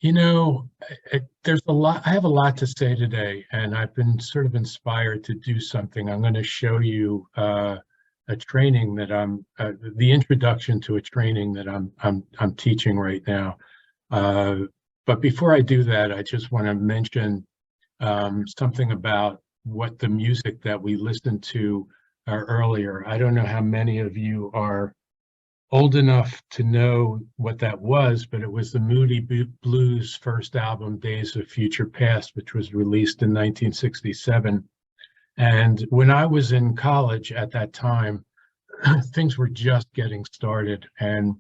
You know, there's a lot, I have a lot to say today, and I've been sort of inspired to do something. I'm going to show you a training that the introduction to a training that I'm teaching right now. Uh, but before I do that, I just want to mention something about what the music that we listened to earlier. I don't know how many of you are old enough to know what that was, but it was the Blues first album, Days of Future Past, which was released in 1967. And when I was in college at that time, things were just getting started. And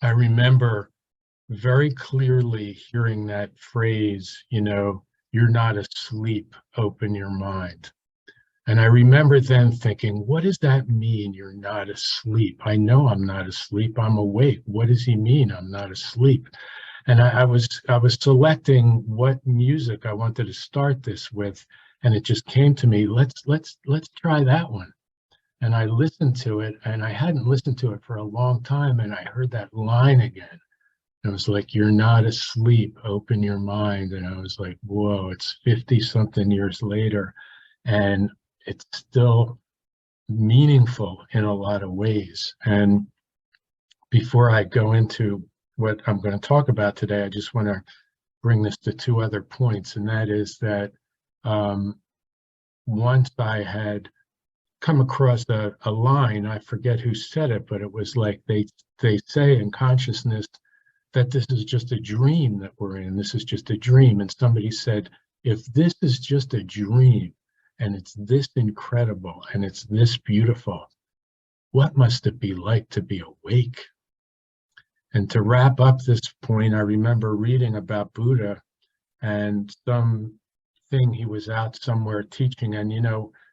I remember very clearly hearing that phrase, you're not asleep, open your mind. And I remember then thinking, what does that mean? You're not asleep. I know I'm not asleep. I'm awake. What does he mean? I'm not asleep. And I was selecting what music I wanted to start this with, and it just came to me. Let's try that one. And I listened to it, and I hadn't listened to it for a long time, and I heard that line again. It was like, you're not asleep. Open your mind. And I was like, whoa! It's 50 something years later, and it's still meaningful in a lot of ways. And before I go into what I'm going to talk about today, I just want to bring this to two other points. And that is that once I had come across a line, I forget who said it, but it was like they say in consciousness that this is just a dream that we're in. This is just a dream. And somebody said, if this is just a dream, and it's this incredible and it's this beautiful, what must it be like to be awake? And to wrap up this point, I remember reading about Buddha and something he was out somewhere teaching. And,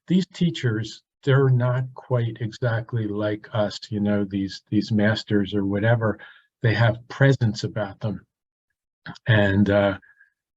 these teachers, they're not quite exactly like us, these masters or whatever. They have presence about them. And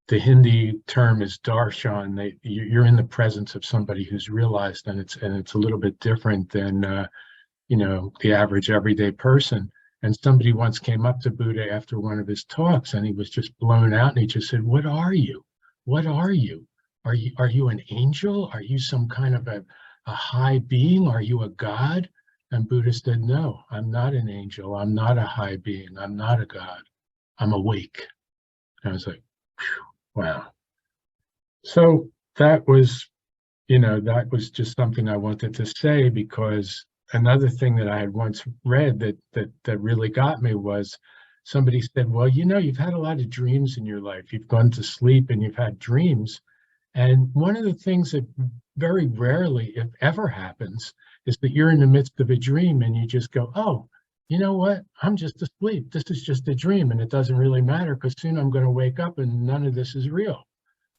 the Hindi term is darshan. You're in the presence of somebody who's realized, and it's a little bit different than the average everyday person. And somebody once came up to Buddha after one of his talks, and he was just blown out, and he just said, "What are you? What are you? Are you an angel? Are you some kind of a high being? Are you a god?" And Buddha said, "No, I'm not an angel. I'm not a high being. I'm not a god. I'm awake." And I was like, phew. Wow. So that was just something I wanted to say, because another thing that I had once read that really got me was somebody said, well, you've had a lot of dreams in your life. You've gone to sleep and you've had dreams. And one of the things that very rarely, if ever, happens is that you're in the midst of a dream and you just go, oh, you know what? I'm just asleep. This is just a dream, and it doesn't really matter because soon I'm going to wake up and none of this is real.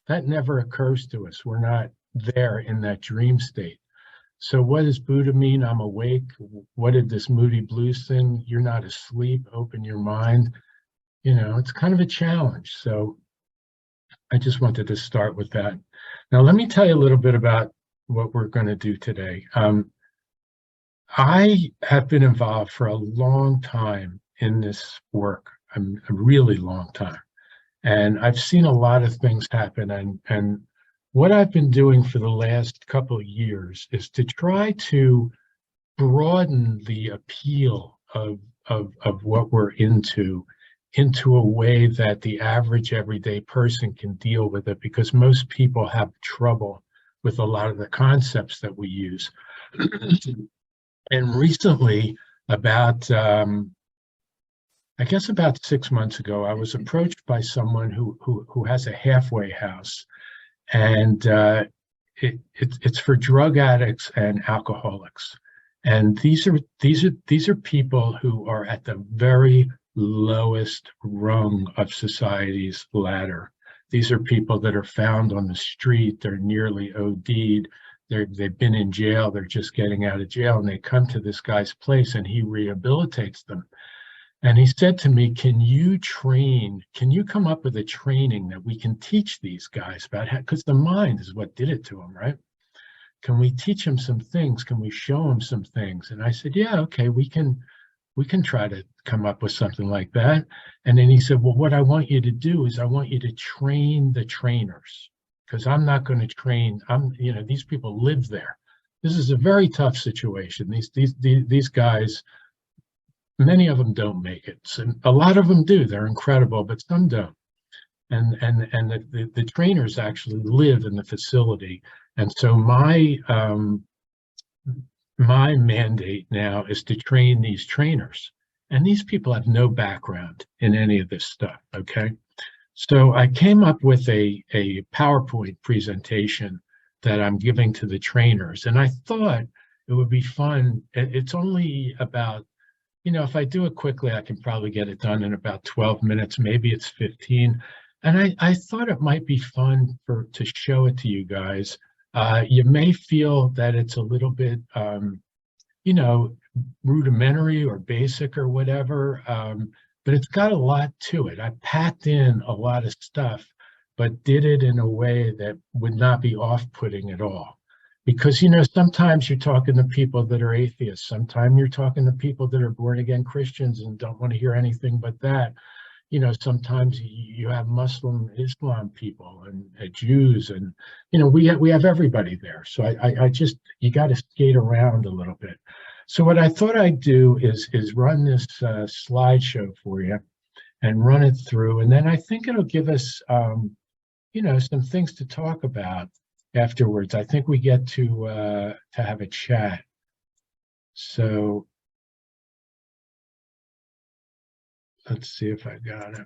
That never occurs to us. We're not there in that dream state. So what does Buddha mean? I'm awake. What did this Moody Blues thing? You're not asleep. Open your mind. It's kind of a challenge. So I just wanted to start with that. Now, let me tell you a little bit about what we're going to do today. I have been involved for a long time in this work, a really long time. And I've seen a lot of things happen. And what I've been doing for the last couple of years is to try to broaden the appeal of what we're into a way that the average everyday person can deal with it, because most people have trouble with a lot of the concepts that we use. And recently, about I guess about 6 months ago, I was approached by someone who has a halfway house, and it's for drug addicts and alcoholics. And these are people who are at the very lowest rung of society's ladder. These are people that are found on the street. They're nearly OD'd. They've been in jail. They're just getting out of jail, and they come to this guy's place, and he rehabilitates them. And he said to me, can you come up with a training that we can teach these guys about how, because the mind is what did it to them, right? Can we teach them some things? Can we show them some things? And I said, yeah, okay, we can We can try to come up with something like that. And then he said, well, what I want you to do is I want you to train the trainers, because I'm not going to train. These people live there. This is a very tough situation. These guys, many of them don't make it. So a lot of them do. They're incredible, but some don't. And the trainers actually live in the facility. And so my mandate now is to train these trainers. And these people have no background in any of this stuff, okay? So I came up with a PowerPoint presentation that I'm giving to the trainers. And I thought it would be fun. It's only about, if I do it quickly, I can probably get it done in about 12 minutes, maybe it's 15. And I thought it might be fun to show it to you guys. You may feel that it's a little bit, rudimentary or basic or whatever, but it's got a lot to it. I packed in a lot of stuff, but did it in a way that would not be off-putting at all. Because, sometimes you're talking to people that are atheists. Sometimes you're talking to people that are born-again Christians and don't want to hear anything but that. Sometimes you have Muslim Islam people and Jews, and we have everybody there. So you got to skate around a little bit. So what I thought I'd do is run this slideshow for you and run it through, and then I think it'll give us some things to talk about afterwards. I think we get to have a chat. So let's see if I got it.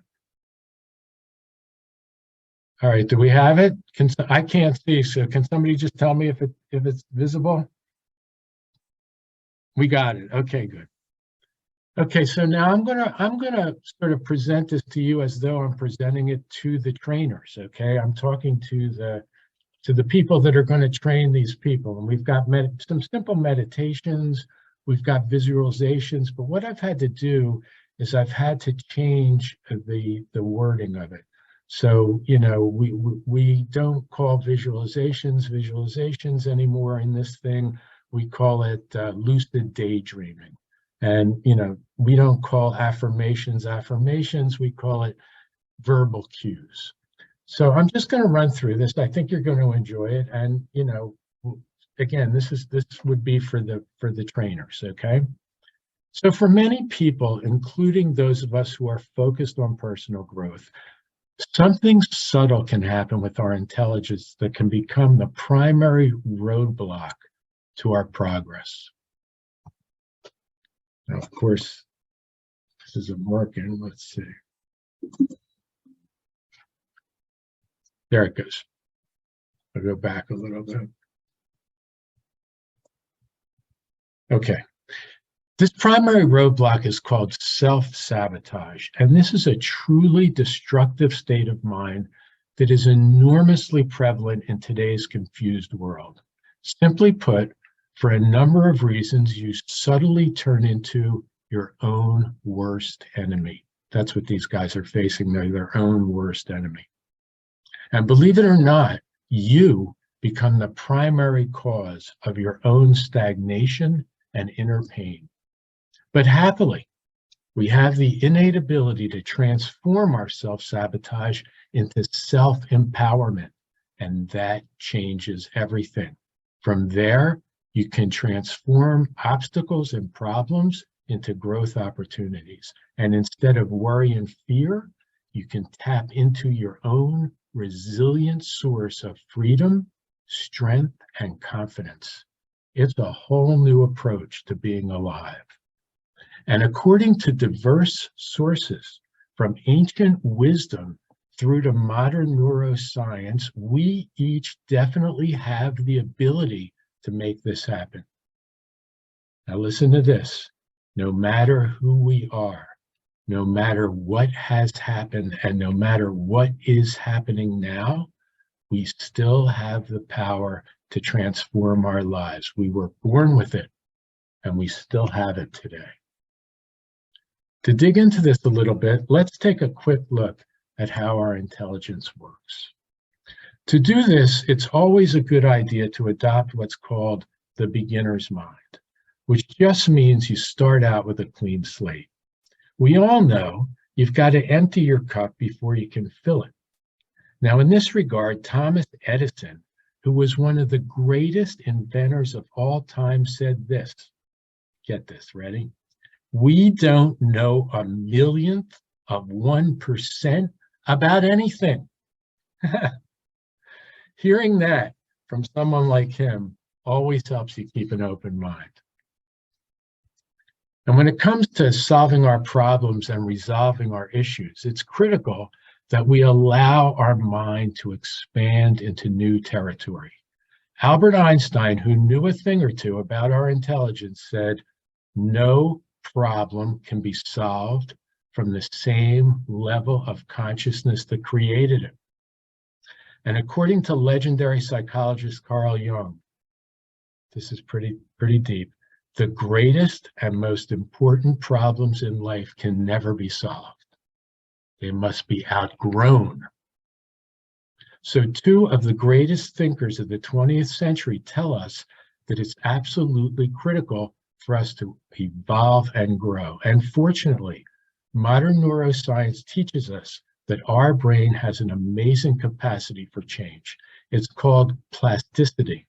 All right, do we have it? I can't see, so can somebody just tell me if it's visible? We got it. Okay, good. Okay, so now I'm gonna sort of present this to you as though I'm presenting it to the trainers. Okay, I'm talking to the people that are going to train these people, and we've got some simple meditations, we've got visualizations, but what I've had to do is I've had to change the wording of it. So, we don't call visualizations anymore in this thing. We call it lucid daydreaming. And, we don't call affirmations, we call it verbal cues. So I'm just going to run through this. I think you're going to enjoy it. And, again, this would be for the trainers, okay? So for many people, including those of us who are focused on personal growth, something subtle can happen with our intelligence that can become the primary roadblock to our progress. Now, of course, this isn't working. Let's see. There it goes. I'll go back a little bit. Okay. This primary roadblock is called self-sabotage, and this is a truly destructive state of mind that is enormously prevalent in today's confused world. Simply put, for a number of reasons, you subtly turn into your own worst enemy. That's what these guys are facing. They're their own worst enemy. And believe it or not, you become the primary cause of your own stagnation and inner pain. But happily, we have the innate ability to transform our self-sabotage into self-empowerment, and that changes everything. From there, you can transform obstacles and problems into growth opportunities. And instead of worry and fear, you can tap into your own resilient source of freedom, strength, and confidence. It's a whole new approach to being alive. And according to diverse sources, from ancient wisdom through to modern neuroscience, we each definitely have the ability to make this happen. Now listen to this. No matter who we are, no matter what has happened, and no matter what is happening now, we still have the power to transform our lives. We were born with it, and we still have it today. To dig into this a little bit, let's take a quick look at how our intelligence works. To do this, it's always a good idea to adopt what's called the beginner's mind. which just means you start out with a clean slate. We all know you've got to empty your cup before you can fill it. Now, in this regard, Thomas Edison, who was one of the greatest inventors of all time, said this. Get this, ready? We don't know a millionth of 1% about anything. Hearing that from someone like him always helps you keep an open mind. And when it comes to solving our problems and resolving our issues, it's critical that we allow our mind to expand into new territory. Albert Einstein, who knew a thing or two about our intelligence, said, no problem can be solved from the same level of consciousness that created it. And according to legendary psychologist Carl Jung, this is pretty deep, the greatest and most important problems in life can never be solved. They must be outgrown. So two of the greatest thinkers of the 20th century tell us that it's absolutely critical for us to evolve and grow. And fortunately, modern neuroscience teaches us that our brain has an amazing capacity for change. It's called plasticity,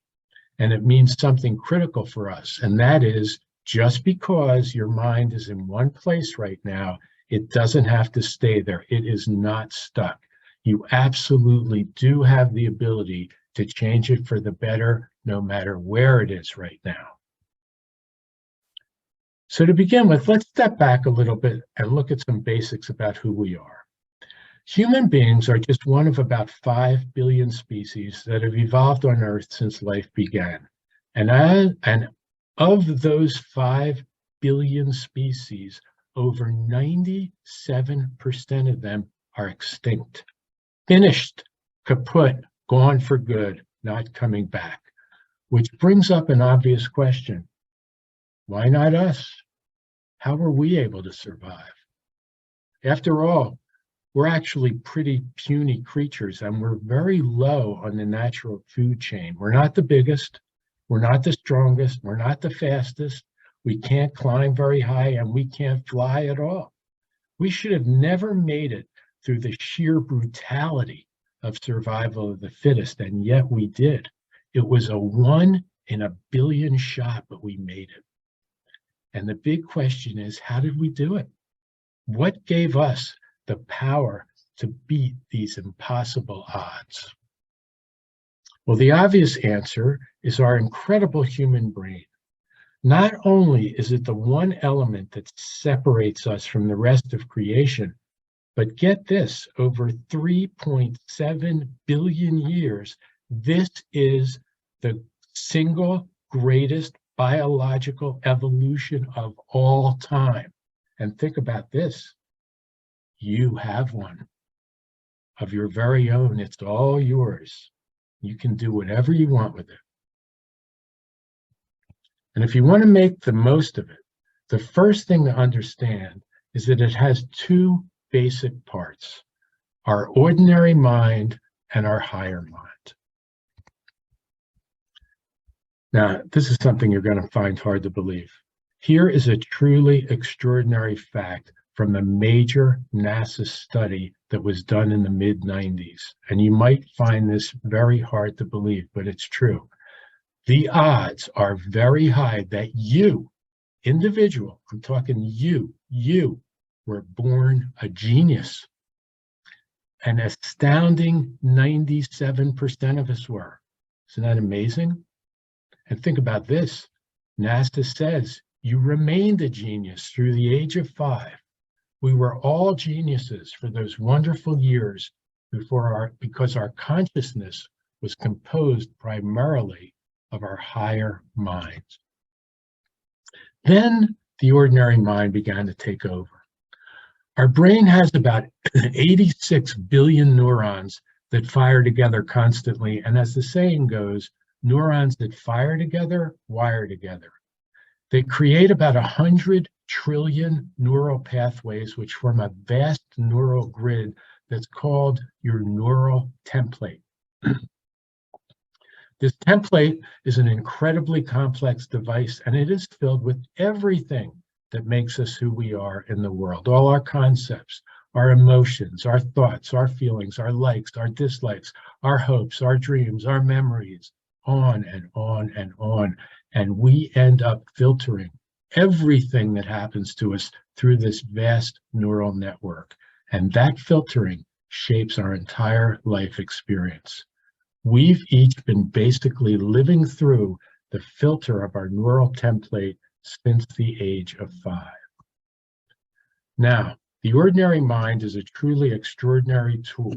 and it means something critical for us. And that is, just because your mind is in one place right now, it doesn't have to stay there. It is not stuck. You absolutely do have the ability to change it for the better, no matter where it is right now. So to begin with, let's step back a little bit and look at some basics about who we are. Human beings are just one of about 5 billion species that have evolved on Earth since life began. And of those 5 billion species, over 97% of them are extinct, finished, kaput, gone for good, not coming back. Which brings up an obvious question. Why not us? How were we able to survive? After all, we're actually pretty puny creatures, and we're very low on the natural food chain. We're not the biggest, we're not the strongest, we're not the fastest, we can't climb very high, and we can't fly at all. We should have never made it through the sheer brutality of survival of the fittest, and yet we did. It was a 1 in a billion shot, but we made it. And the big question is, how did we do it? What gave us the power to beat these impossible odds? Well, the obvious answer is our incredible human brain. Not only is it the one element that separates us from the rest of creation, but get this, over 3.7 billion years, this is the single greatest biological evolution of all time. And think about this. You have one of your very own. It's all yours. You can do whatever you want with it. And if you want to make the most of it, the first thing to understand is that it has two basic parts: our ordinary mind and our higher mind. Now, this is something you're going to find hard to believe. Here is a truly extraordinary fact from a major NASA study that was done in the mid-90s. And you might find this very hard to believe, but it's true. The odds are very high that you, individual, I'm talking you were born a genius. An astounding 97% of us were. Isn't that amazing? And think about this. NASA says you remained a genius through the age of 5. We were all geniuses for those wonderful years because our consciousness was composed primarily of our higher minds. Then the ordinary mind began to take over. Our brain has about 86 billion neurons that fire together constantly. And as the saying goes, neurons that fire together, wire together. They create about 100 trillion neural pathways, which form a vast neural grid that's called your neural template. The This template is an incredibly complex device, and it is filled with everything that makes us who we are in the world. All our concepts, our emotions, our thoughts, our feelings, our likes, our dislikes, our hopes, our dreams, our memories, on and on and on. And we end up filtering everything that happens to us through this vast neural network. And that filtering shapes our entire life experience. We've each been basically living through the filter of our neural template since the age of 5. Now, the ordinary mind is a truly extraordinary tool,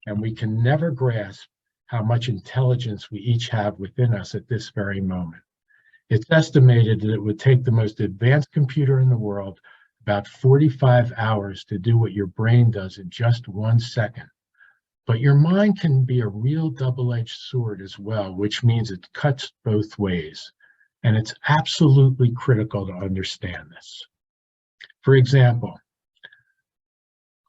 and we can never grasp how much intelligence we each have within us at this very moment. It's estimated that it would take the most advanced computer in the world about 45 hours to do what your brain does in just 1 second. But your mind can be a real double-edged sword as well, which means it cuts both ways. And it's absolutely critical to understand this. For example,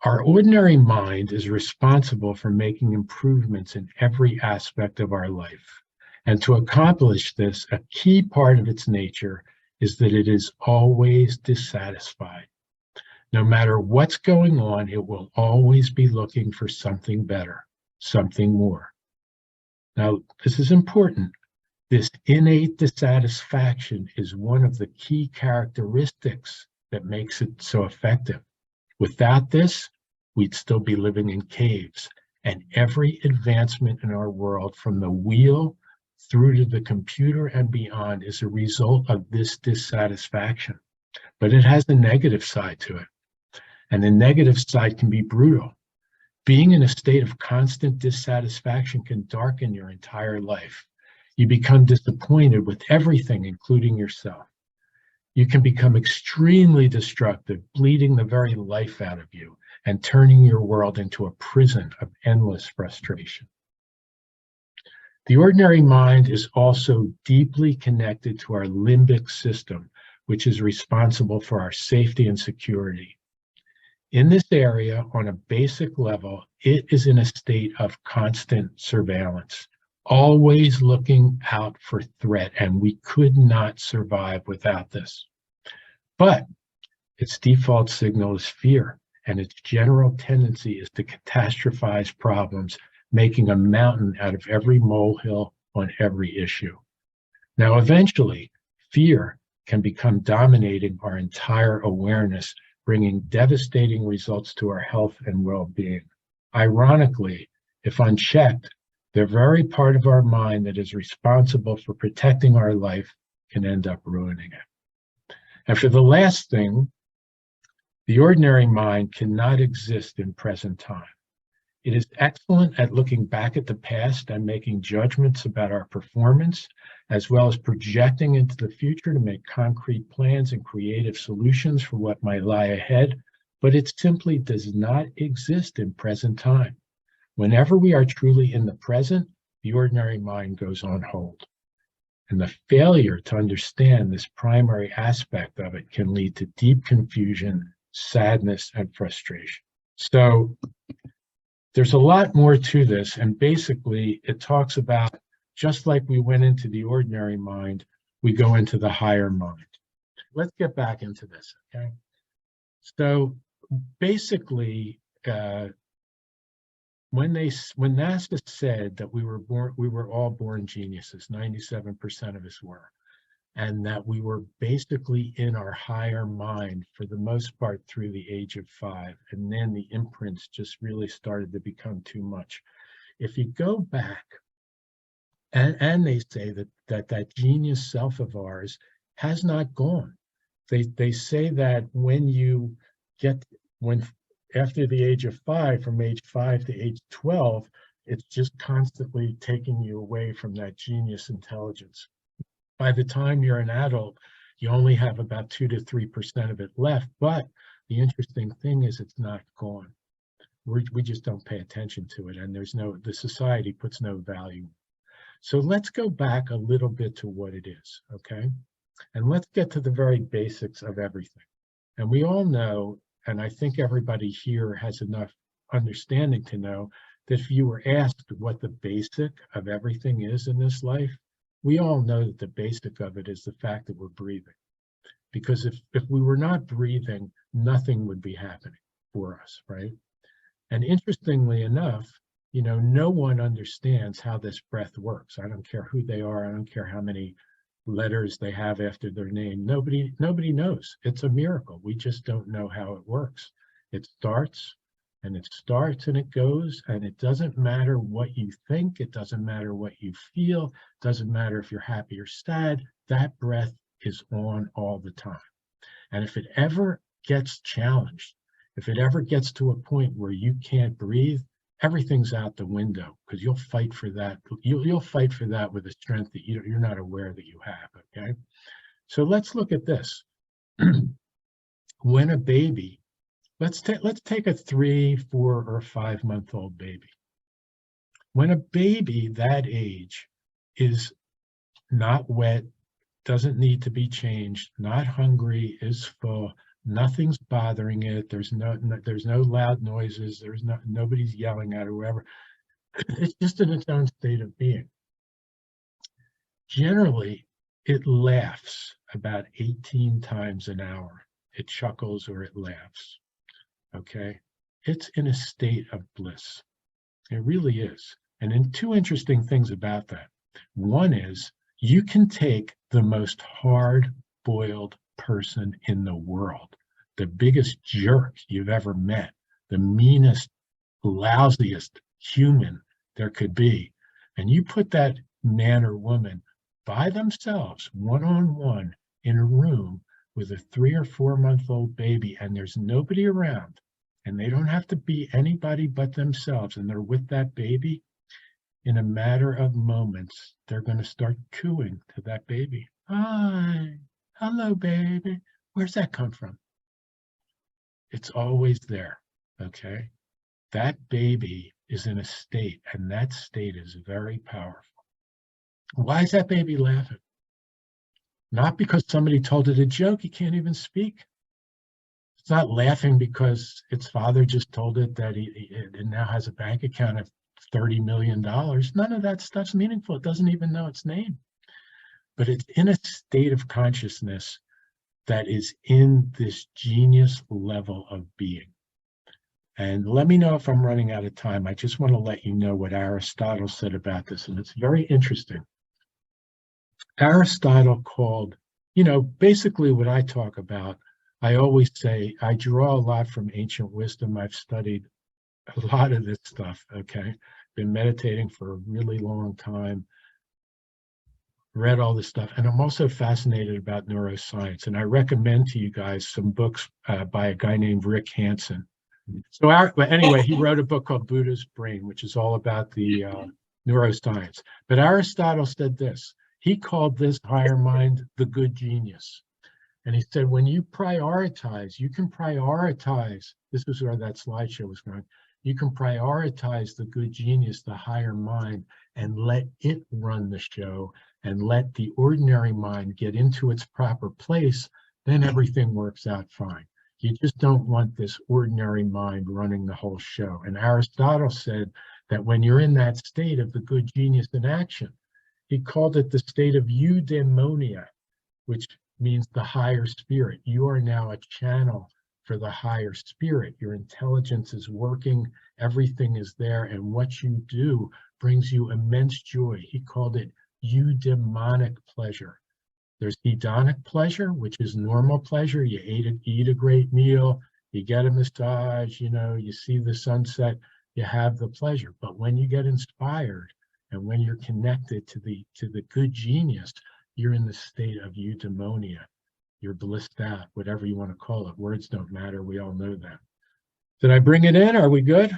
our ordinary mind is responsible for making improvements in every aspect of our life. And to accomplish this, a key part of its nature is that it is always dissatisfied. No matter what's going on, it will always be looking for something better, something more. Now, this is important. This innate dissatisfaction is one of the key characteristics that makes it so effective. Without this, we'd still be living in caves, and every advancement in our world, from the wheel through to the computer and beyond, is a result of this dissatisfaction. But it has a negative side to it. And the negative side can be brutal. Being in a state of constant dissatisfaction can darken your entire life. You become disappointed with everything, including yourself. You can become extremely destructive, bleeding the very life out of you and turning your world into a prison of endless frustration. The ordinary mind is also deeply connected to our limbic system, which is responsible for our safety and security. In this area, on a basic level, it is in a state of constant surveillance, always looking out for threat, and we could not survive without this. But its default signal is fear, and its general tendency is to catastrophize problems, making a mountain out of every molehill on every issue. Now, eventually, fear can become dominating our entire awareness, bringing devastating results to our health and well-being. Ironically, if unchecked, the very part of our mind that is responsible for protecting our life can end up ruining it. And for the last thing, the ordinary mind cannot exist in present time. It is excellent at looking back at the past and making judgments about our performance, as well as projecting into the future to make concrete plans and creative solutions for what might lie ahead, but it simply does not exist in present time. Whenever we are truly in the present, the ordinary mind goes on hold. And the failure to understand this primary aspect of it can lead to deep confusion, sadness, and frustration. So there's a lot more to this, and basically it talks about, just like we went into the ordinary mind, we go into the higher mind. Let's get back into this, okay? So basically, when NASA said that we were all born geniuses, 97% of us were, and that we were basically in our higher mind for the most part through the age of 5, and then the imprints just really started to become too much. If you go back, and they say that genius self of ours has not gone. They say that after the age of 5, from age 5 to age 12, it's just constantly taking you away from that genius intelligence. By the time you're an adult, you only have about 2 to 3% of it left. But the interesting thing is it's not gone. We just don't pay attention to it, and the society puts no value. So let's go back a little bit to what it is, okay? And let's get to the very basics of everything. And we all know, and I think everybody here has enough understanding to know, that if you were asked what the basic of everything is in this life, we all know that the basic of it is the fact that we're breathing. Because if we were not breathing, nothing would be happening for us, right? And interestingly enough, no one understands how this breath works. I don't care who they are. I don't care how many letters they have after their name. Nobody knows. It's a miracle. We just don't know how it works. It starts and it goes, and it doesn't matter what you think. It doesn't matter what you feel. It doesn't matter if you're happy or sad. That breath is on all the time. And if it ever gets challenged, if it ever gets to a point where you can't breathe, everything's out the window, because you'll fight for that. You'll fight for that with a strength that you're not aware that you have, okay? So let's look at this. When a baby, let's take a 3, 4, or 5-month-old baby. When a baby that age is not wet, doesn't need to be changed, not hungry, is full, nothing's bothering it, there's no loud noises, nobody's yelling at it or whatever. It's just in its own state of being. Generally, it laughs about 18 times an hour. It chuckles or it laughs. Okay? It's in a state of bliss. It really is. And then 2 interesting things about that. One is, you can take the most hard-boiled person in the world, the biggest jerk you've ever met, the meanest, lousiest human there could be, and you put that man or woman by themselves, one-on-one, in a room with a 3 or 4-month-old baby, and there's nobody around, and they don't have to be anybody but themselves, and they're with that baby. In a matter of moments, they're going to start cooing to that baby. Hi, hello, baby. Where's that come from? It's always there, okay? That baby is in a state, and that state is very powerful. Why is that baby laughing? Not because somebody told it a joke. It can't even speak. It's not laughing because its father just told it that it now has a bank account of $30 million. None of that stuff's meaningful. It doesn't even know its name. But it's in a state of consciousness that is in this genius level of being. And let me know if I'm running out of time. I just want to let you know what Aristotle said about this, and it's very interesting. Aristotle called, basically what I talk about, I always say, I draw a lot from ancient wisdom. I've studied a lot of this stuff, okay? Been meditating for a really long time, read all this stuff, and I'm also fascinated about neuroscience. And I recommend to you guys some books by a guy named Rick Hanson. So anyway, he wrote a book called Buddha's Brain, which is all about the neuroscience. But Aristotle said this. He called this higher mind the good genius. And he said, when you prioritize, you can prioritize, this is where that slideshow was going, you can prioritize the good genius, the higher mind, and let it run the show, and let the ordinary mind get into its proper place, then everything works out fine. You just don't want this ordinary mind running the whole show. And Aristotle said that when you're in that state of the good genius in action, he called it the state of eudaimonia, which means the higher spirit. You are now a channel for the higher spirit. Your intelligence is working, everything is there, and what you do brings you immense joy. He called it eudaimonic pleasure. There's hedonic pleasure, which is normal pleasure. You eat a great meal, you get a massage, you see the sunset, you have the pleasure. But when you get inspired and when you're connected to the good genius, you're in the state of eudaimonia. You're blissed out, whatever you want to call it. Words don't matter. We all know that. Did I bring it in? Are we good?